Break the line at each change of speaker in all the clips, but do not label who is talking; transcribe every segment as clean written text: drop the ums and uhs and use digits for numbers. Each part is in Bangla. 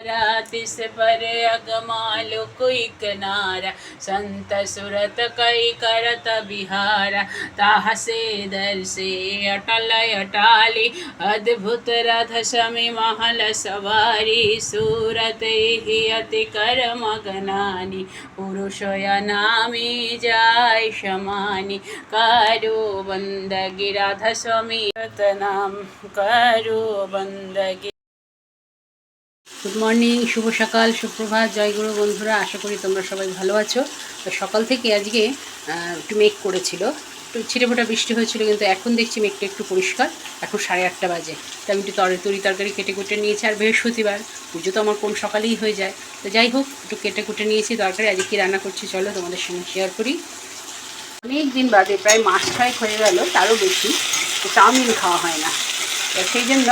रातिस पर अगमालो कोई किनारा संत सुरत कई करत बिहारा ताहसे दर से अटल अटाली अद्भुत रथ समी महल सवारी सूरत ही अति कर मगनानी पुरुष या नामी जाय शमानी करो बंदगी राधा स्वामी नाम करो बंदगी। গুড মর্নিং, শুভ সকাল, সুপ্রভাত, জয়গুরু বন্ধুরা। আশা করি তোমরা সবাই ভালো আছো। তো সকাল থেকে আজকে একটু মেঘ করেছিল, একটু ছিটেফোঁটা বৃষ্টি হয়েছিল, কিন্তু এখন দেখছি মেঘটা একটু পরিষ্কার। এখন 8:30 বাজে। তো আমি একটু তরি তরকারি কেটে কুটে নিয়েছি। আর বৃহস্পতিবার পুজো তো আমার কোন সকালেই হয়ে যায়। তো যাই হোক, একটু কেটে কুটে নিয়েছি তরকারি। আজকে কী রান্না করছি চলো তোমাদের সঙ্গে শেয়ার করি। অনেক দিন বাদে, প্রায় মাস 6 হয়ে গেল, তারও বেশি চাউমিন খাওয়া হয় না। সেই জন্য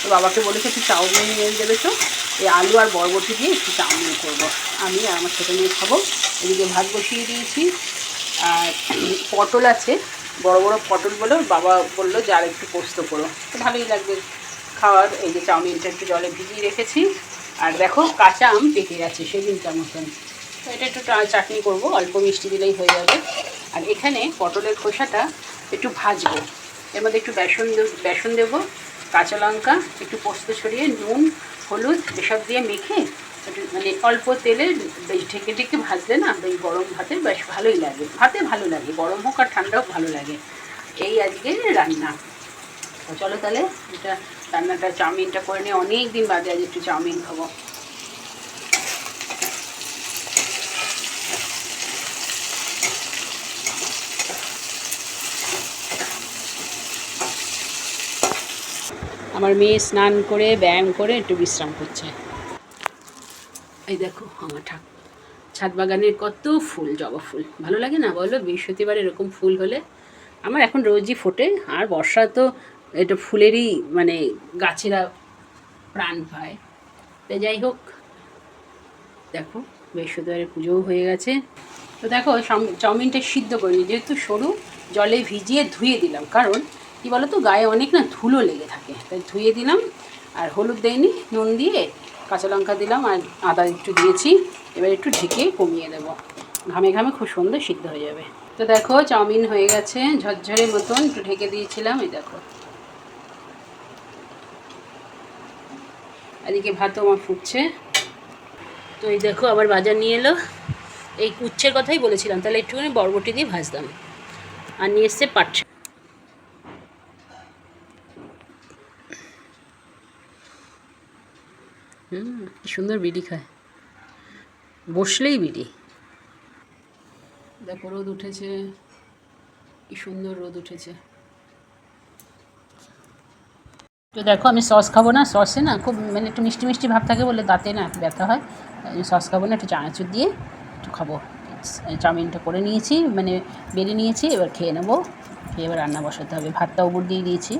তো বাবাকে বলেছে একটু চাউমিন নিয়ে দেবে, তো এই আলু আর বরবটি দিয়ে একটু চাউমিন করবো। আমি আর আমার ছোটো মেয়ে খাবো। এদিকে ভাত বসিয়ে দিয়েছি। আর পটল আছে, বড় বড় পটলগুলো বাবা বললো যে আর একটু পোস্ত করো, তো ভালোই লাগবে খাওয়ার। এই যে চাউমিনটা একটু জলে ভিজিয়ে রেখেছি। আর দেখো কাঁচা আম পেকে গেছে সেদিনকার মতন। তো এটা একটু চাটনি করবো, অল্প মিষ্টি দিলেই হয়ে যাবে। আর এখানে পটলের খোসাটা একটু ভাজবো, এর মধ্যে একটু বেসন দেবো, কাঁচা লঙ্কা, একটু পোস্ত ছড়িয়ে, নুন হলুদ এসব দিয়ে মেখে একটু মানে অল্প তেলে বেশ ঢেকে ঢেকে ভাজলে না বেশ গরম ভাতে বেশ ভালোই লাগে। ভাতে ভালো লাগে, গরম হোক আর ঠান্ডা হোক ভালো লাগে। এই আজকে রান্না। তো চলো তাহলে এটা রান্নাটা চাউমিনটা করে নিয়ে, অনেক দিন বাদে আজ একটু চাউমিন খাবো। আমার মেয়ে স্নান করে ব্যায়াম করে একটু বিশ্রাম করছে। এই দেখো আমার ছাদ বাগানের কত ফুল, জবা ফুল ভালো লাগে না বলো? বৃহস্পতিবার এরকম ফুল হলে আমার এখন রোজই ফোটে। আর বর্ষা তো এটা ফুলেরই মানে গাছেরা প্রাণ পায়। তাই যাই হোক, দেখো বৃহস্পতিবারের পুজোও হয়ে গেছে। তো দেখো চাউমিনটা সিদ্ধ করিনি, যেহেতু সরু, জলে ভিজিয়ে ধুয়ে দিলাম। কারণ কী বলো তো, গায়ে অনেক না ধুলো লেগে থাকে, তাই ধুয়ে দিলাম। আর হলুদ দেয়নি, নুন দিয়ে কাঁচা লঙ্কা দিলাম আর আদা একটু দিয়েছি। এবার একটু ঢেকে কমিয়ে দেবো, ঘামে ঘামে খুব সুন্দর সিদ্ধ হয়ে যাবে। তো দেখো চাউমিন হয়ে গেছে ঝরঝরে মতন, একটু ঢেকে দিয়েছিলাম। এই দেখো, এদিকে ভাতও আমার ফুটছে। তো এই দেখো আবার বাজার নিয়ে এলো। এই উচ্ছের কথাই বলেছিলাম, তাহলে একটুখানি বরবটি দিয়ে ভাজতাম। আর নিয়ে এসছে পাট। কি সুন্দর বিড়ি খায়, বসলেই বিড়ি। দেখো রোদ উঠেছে, কি সুন্দর রোদ উঠেছে। তো দেখো আমি সস খাবো না, সসে না খুব মানে একটু মিষ্টি মিষ্টি ভাব থাকে বলে দাঁতে না ব্যথা হয়। সস খাবো না, একটু চানাচুর দিয়ে একটু খাবো। চাউমিনটা করে নিয়েছি, মানে বেড়ে নিয়েছি, এবার খেয়ে নেবো। খেয়ে এবার রান্না বসাতে হবে। ভাতটা উপর দিয়ে দিয়েছি।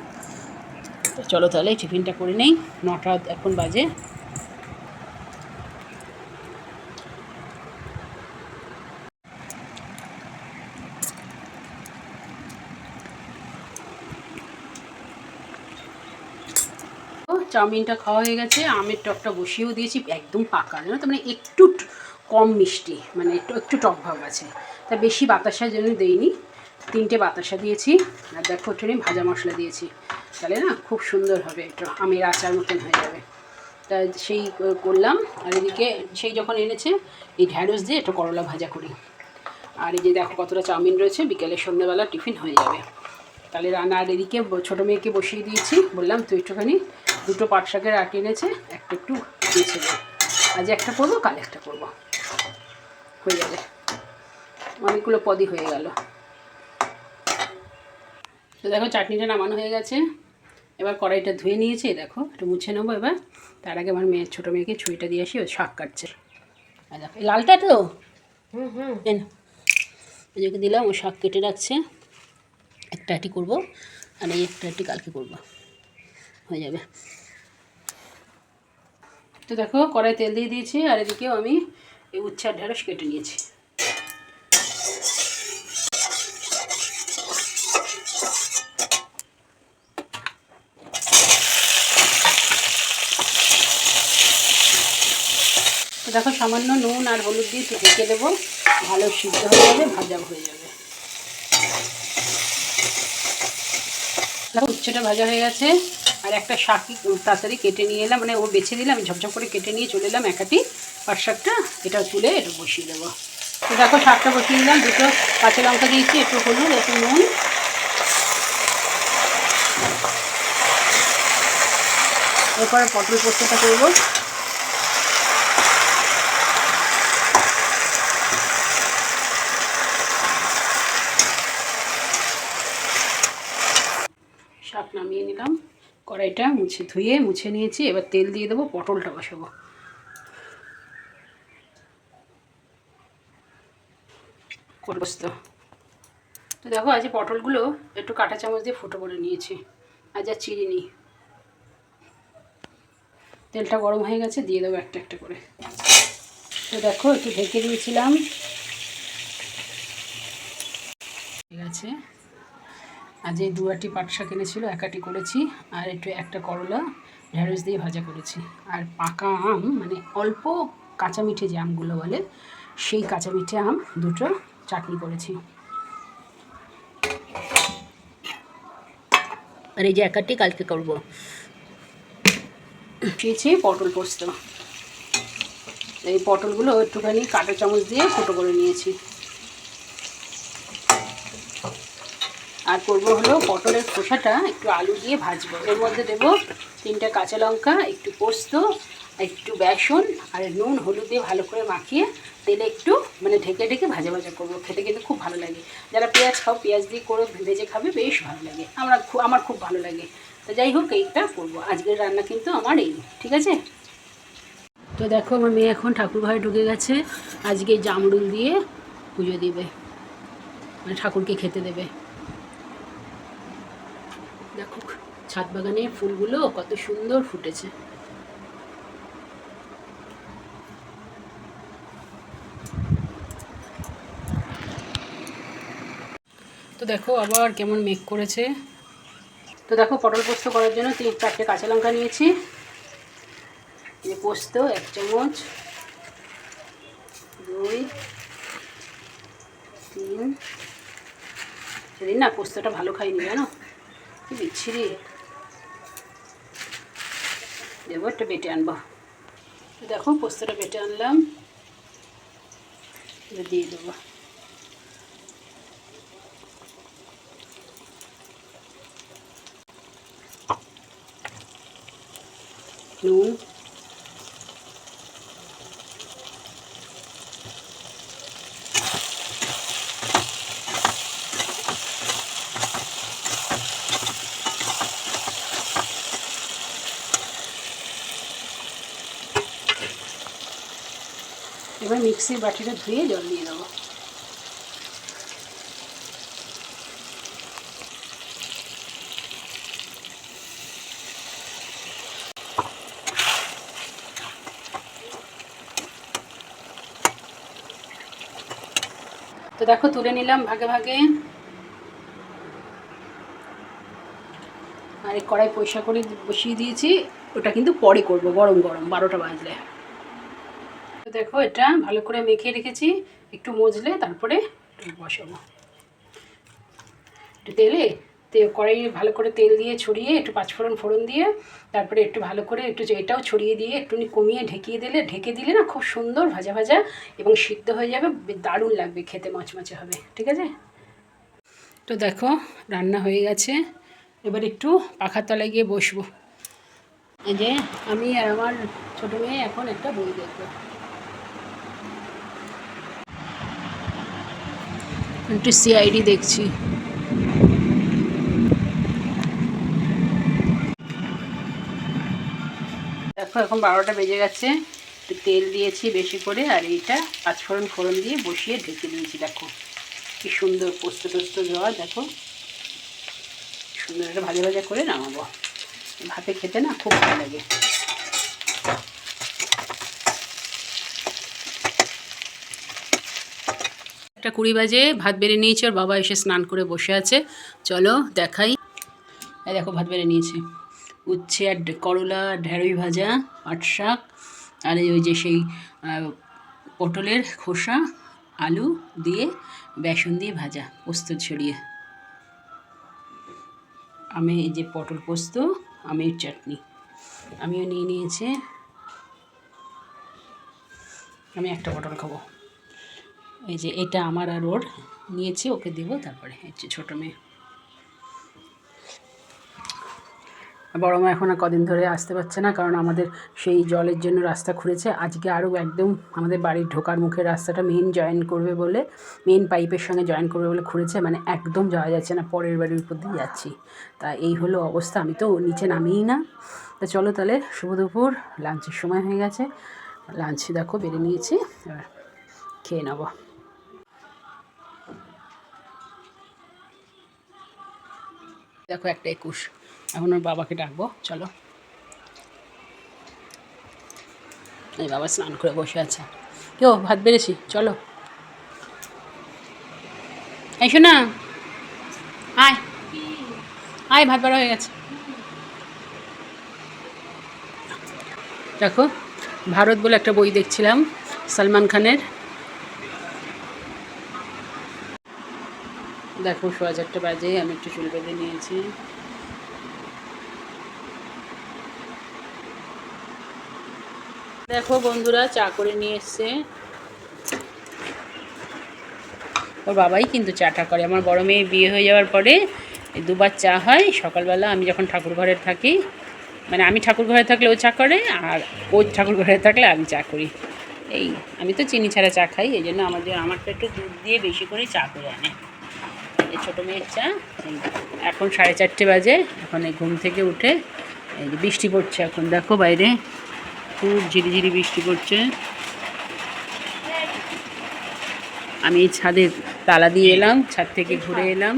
তো চলো তাহলে টিফিনটা করে নেই, 9টা এখন বাজে। চাউমিনটা খাওয়া হয়ে গেছে। আমের টকটা বসিয়েও দিয়েছি, একদম পাকা, জানো তো, মানে একটু কম মিষ্টি, মানে একটু টক ভাব আছে। তা বেশি বাতাসা জন্য দেইনি, 3টে বাতাসা দিয়েছি। আর দেখো ওখানে ভাজা মশলা দিয়েছি, তাহলে না খুব সুন্দর হবে, একটু আমের আচার মতন হয়ে যাবে। তা সেই করলাম। আর এদিকে সেই যখন এনেছে এই ঢ্যাঁড়স দিয়ে একটু করলা ভাজা করি। আর এই যে দেখো কতটা চাউমিন রয়েছে, বিকেলে সন্ধ্যেবেলা টিফিন হয়ে যাবে। তাহলে রান্না। আর এদিকে ছোটো মেয়েকে বসিয়ে দিয়েছি, বললাম তুই একটুখানি 2টো পাট শাকের আটি এনেছে, একটু দিয়েছে। আজ একটা করবো, কাল একটা করবো, হয়ে যাবে। অনেকগুলো পদই হয়ে গেল। তো দেখো চাটনিটা নামানো হয়ে গেছে। এবার কড়াইটা ধুয়ে নিয়েছি, দেখো একটু মুছে নেবো এবার। তার আগে আমার ছোটো মেয়েকে ছুরিটা দিয়ে আসি, ও শাক কাটছে। আর দেখো লালটা তো এদিকে দিলাম, ও শাক কেটে রাখছে। একটা আটি করবো, আর এই একটা আটি কালকে করবো, হয়ে যাবে। তো দেখো কড়াই তেল দিয়ে দিয়েছি। আর এদিকেও আমি এই উচ্ছে আর ঢেঁড়স কেটে নিয়েছি। দেখো সামান্য নুন আর হলুদ দিয়ে একটু ঢেকে দেবো, ভালো সিদ্ধ হয়ে যাবে, ভাজা হয়ে যাবে। দেখো উচ্ছেটা ভাজা হয়ে গেছে। আর একটা শাক তাড়াতাড়ি কেটে নিয়ে এলাম, মানে ও বেছে দিলাম, আমি ঝপঝপ করে কেটে নিয়ে চলে এলাম একাটি পাট শাকটা, এটা তুলে এটা বসিয়ে দেবো। তো দেখো শাকটা বসিয়ে দিলাম, দুটো কাঁচা লঙ্কা দিয়েছি, একটু হলুদ, একটু নুন। এরপরে পটল পোস্তটা করবো। শাক নামিয়ে নিলাম, কড়াইটা ধুয়ে মুছে নিয়েছি, এবার তেল দিয়ে দেবো, পটলটা বসাবো। পোস্ত তো দেখো আজ পটলগুলো একটু কাঁটা চামচ দিয়ে ফুটো করে নিয়েছি, আজ আর চিনি। তেলটা গরম হয়ে গেছে, দিয়ে দেবো একটা একটা করে। তো দেখো একটু ঢেকে দিয়েছিলাম, ঠিক আছে। আজ এই 2 আটি পাট শাক এনেছিল, 1 আটি করেছি, আর একটু একটা করলা ঢেঁড়স দিয়ে ভাজা করেছি। আর পাকা আম, মানে অল্প কাঁচা মিঠে যে আমগুলো বলে, সেই কাঁচা মিঠে আম দুটো চাটনি করেছি। আর এই যে 1 আটি কালকে করবো। খেয়েছি পটল পোস্ত। এই পটলগুলো একটুখানি কাঁটা চামচ দিয়ে ফুটো করে নিয়েছি। আর করবো হলো পটলের খোসাটা একটু আলু দিয়ে ভাজবো, এর মধ্যে দেবো 3টা কাঁচা লঙ্কা, একটু পোস্ত, একটু বেসন আর নুন হলুদ দিয়ে ভালো করে মাখিয়ে তেলে একটু মানে ঢেকে ঢেকে ভাজা ভাজা করবো। খেতে কিন্তু খুব ভালো লাগে। যারা পেঁয়াজ খাও পেঁয়াজ দিয়ে করে ভেজে খাবে, বেশ ভালো লাগে। আমার খুব ভালো লাগে। তো যাই হোক, এইটা করবো আজকের রান্না কিন্তু আমার এই, ঠিক আছে। তো দেখো আমার মেয়ে এখন ঠাকুর ঘরে ঢুকে গেছে, আজকে জামরুল দিয়ে পুজো দিবে, মানে ঠাকুরকে খেতে দেবে। দেখো ছাদ বাগানের ফুলগুলো কত সুন্দর ফুটেছে। তো দেখো আবার কেমন মেঘ করেছে। তো দেখো পটল পোস্ত করার জন্য 3-4টে কাঁচা লঙ্কা নিয়েছি, এই পোস্ত 1 চামচ, 2, 3। সেদিন না পোস্তটা ভালো খাইনি, জানো কি বিচ্ছিরি। দেবো একটা বেটে আনবো। তো দেখো পোস্তটা বেটে আনলাম, দিয়ে দেবো। নুন, এবার মিক্সির বাটিটা ধুয়ে জল দিয়ে দেবো। তো দেখো তুলে নিলাম ভাগে ভাগে। আর কড়াই পয়সা করে বসিয়ে দিয়েছি, ওটা কিন্তু পরে করবো, গরম গরম 12টা বাজলে। তো দেখো এটা ভালো করে মেখে রেখেছি, একটু মজলে তারপরে বসাবো। একটু কড়াই ভালো করে তেল দিয়ে ছড়িয়ে একটু 5 ফোড়ন দিয়ে, তারপরে একটু ভালো করে একটু এটাও ছড়িয়ে দিয়ে একটু কমিয়ে ঢেকে দিলে না খুব সুন্দর ভাজা ভাজা এবং সিদ্ধ হয়ে যাবে, দারুণ লাগবে খেতে, মচমচে হবে, ঠিক আছে। তো দেখো রান্না হয়ে গেছে, এবার একটু পাখার তলায় গিয়ে বসবো। এই যে আমি আর আমার ছোটো মেয়ে এখন একটা বই দেখবো, একটু সিআইডি দেখছি। দেখো এখন 12টা বেজে গেছে, একটু তেল দিয়েছি বেশি করে, আর এইটা 5 ফোড়ন দিয়ে বসিয়ে ঢেকে দিয়েছি। দেখো কি সুন্দর পোস্ত টোস্ত দেওয়া, দেখো সুন্দর একটা ভাজা ভাজা করে নামাবো, ভাতে খেতে না খুব ভালো লাগে। একটা 20 বাজে, ভাত বেড়ে নিয়েছি, ওর বাবা এসে স্নান করে বসে আছে, চলো দেখাই। এই দেখো ভাত বেড়ে নিয়েছি, উচ্ছে আর করলা ঢেঁড়ই ভাজা, পাট শাক আর ওই যে সেই পটলের খোসা আলু দিয়ে বেসন দিয়ে ভাজা পোস্ত ছড়িয়ে, আমি এই যে পটল পোস্ত আমের চাটনি আমিও নিয়ে নিয়েছি। আমি একটা পটল খাবো। এই যে এটা আমার আর ওর নিয়েছি, ওকে দেবো। তারপরে হচ্ছে ছোটো মেয়ে, বড় মা এখন আর কদিন ধরে আসতে পারছে না, কারণ আমাদের সেই জলের জন্য রাস্তা খুঁড়েছে। আজকে আরও একদম আমাদের বাড়ির ঢোকার মুখের রাস্তাটা মেন জয়েন করবে বলে, মেন পাইপের সঙ্গে জয়েন করবে বলে খুঁড়েছে, মানে একদম যাওয়া যাচ্ছে না, পরের বাড়ির উপর দিয়ে যাচ্ছি। তা এই হলো অবস্থা, আমি তো নিচে নামিই না। তা চলো তাহলে, শুভ দুপুর, লাঞ্চের সময় হয়ে গেছে। লাঞ্চ দেখো বেড়ে নিয়েছি, এবার খেয়ে নেবো। দেখো 1:21, এখন ওর বাবাকে ডাকবো, চলো। এই বাবা স্নান করে বসে আছে। কেউ ভাত বেড়েছি, চলো। এই শোনা, আয় আয়, ভাত বেড়া হয়ে গেছে। দেখো ভারত বলে একটা বই দেখছিলাম, সলমান খানের। দেখো 4:30 বাজে, আমি একটু চুল বেঁধে নিয়েছি। দেখো বন্ধুরা, চা করে নিয়ে এসছে। ওর বাবাই কিন্তু চাটা করে। আমার বড় মেয়ে বিয়ে হয়ে যাওয়ার পরে 2বার চা হয়। সকালবেলা আমি যখন ঠাকুর ঘরে থাকি, মানে আমি ঠাকুর ঘরে থাকলে ও চা করে, আর ও ঠাকুর ঘরে থাকলে আমি চা করি। এই আমি তো চিনি ছাড়া চা খাই, এই জন্য আমারটা একটু দুধ দিয়ে বেশি করে চা করে আনে। এই ছোটো মেয়ের চা। এখন 4:30 বাজে, এখন এই ঘুম থেকে উঠে, এই যে বৃষ্টি পড়ছে এখন, দেখো বাইরে খুব ঝিরিঝিরি বৃষ্টি পড়ছে। আমি এই ছাদের তালা দিয়ে এলাম, ছাদ থেকে ঘুরে এলাম।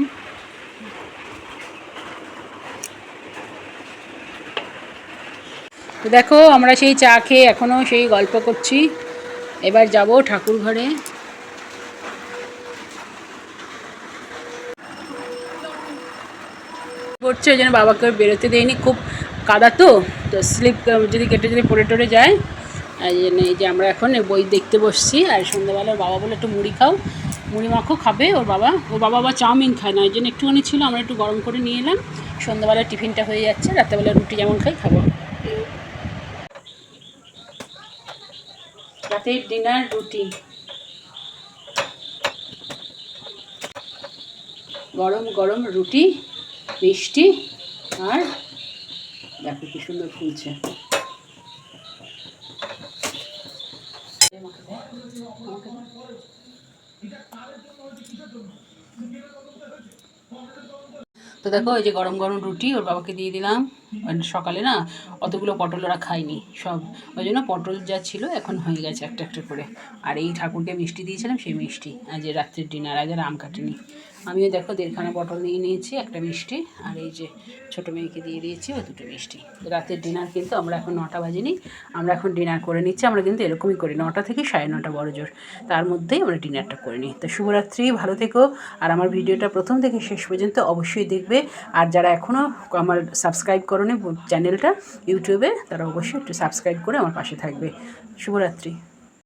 তো দেখো আমরা সেই চা খেয়ে এখনও সেই গল্প করছি। এবার যাব ঠাকুর ঘরে। পড়ছে, ওই জন্য বাবাকে বেরোতে দেয়নি, খুব কাদা তো স্লিপ যদি কেটে যদি পড়ে টরে যায়। এই জন্য এই যে আমরা এখন বই দেখতে বসছি। আর সন্ধ্যাবেলা ওর বাবা বলে একটু মুড়ি খাও, মুড়ি মাখো খাবে ওর বাবা আবার চাউমিন খায় না, ওই জন্য একটুখানি ছিল, আমরা একটু গরম করে নিয়ে এলাম। সন্ধ্যাবেলা টিফিনটা হয়ে যাচ্ছে, রাত্রেবেলা রুটি যেমন খাই খাবো। রাতের ডিনার রুটি, গরম গরম রুটি, মিষ্টি, আর দেখো কি সুন্দর ফুলছে। তো দেখো এই যে গরম গরম রুটি ওর বাবাকে দিয়ে দিলাম। সকালে না অতগুলো পটল ওরা খায়নি সব, ওই জন্য পটল যা ছিল এখন হয়ে গেছে একটা একটা করে। আর এই ঠাকুরকে মিষ্টি দিয়েছিলাম, সেই মিষ্টি আজ রাত্রের ডিনার। আজ আর আম কাটেনি। আমিও দেখো 1.5খানা পটল নিয়ে নিয়েছি, একটা মিষ্টি, আর এই যে ছোটো মেয়েকে দিয়ে দিয়েছি ও 2টো মিষ্টি। রাতের ডিনার কিন্তু আমরা এখন 9টা বাজেনি, আমরা এখন ডিনার করে নিচ্ছি। আমরা কিন্তু এরকমই করি, 9টা থেকে 9:30 বড় জোর, তার মধ্যেই আমরা ডিনারটা করে নিই। তো শুভরাত্রি, ভালো থেকো। আর আমার ভিডিওটা প্রথম থেকে শেষ পর্যন্ত অবশ্যই দেখবে। আর যারা এখনও আমার সাবস্ক্রাইব করোনি চ্যানেলটা ইউটিউবে, তারা অবশ্যই একটু সাবস্ক্রাইব করে আমার পাশে থাকবে। শুভরাত্রি।